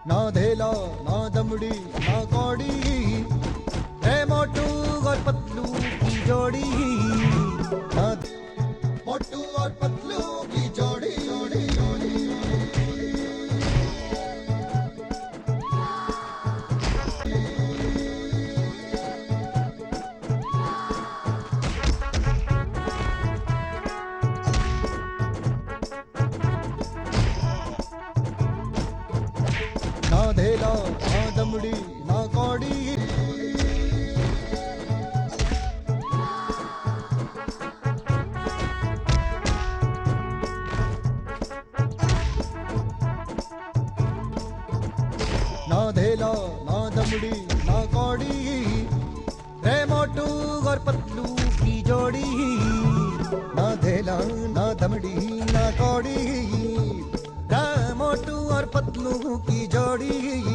ना धेला ना दमड़ी ना कौड़ी है मोटू और पतलू की जोड़ी ना मोटू और पतलू की जोड़ी जोड़ी जोड़ी ना धेला ना दमड़ी ना कौड़ी ना धेला ना दमड़ी ना कौड़ी रे मोटू और पतलू की जोड़ी ना धेला ना दमड़ी ना कौड़ी रे मोटू और पतलू की जोड़ी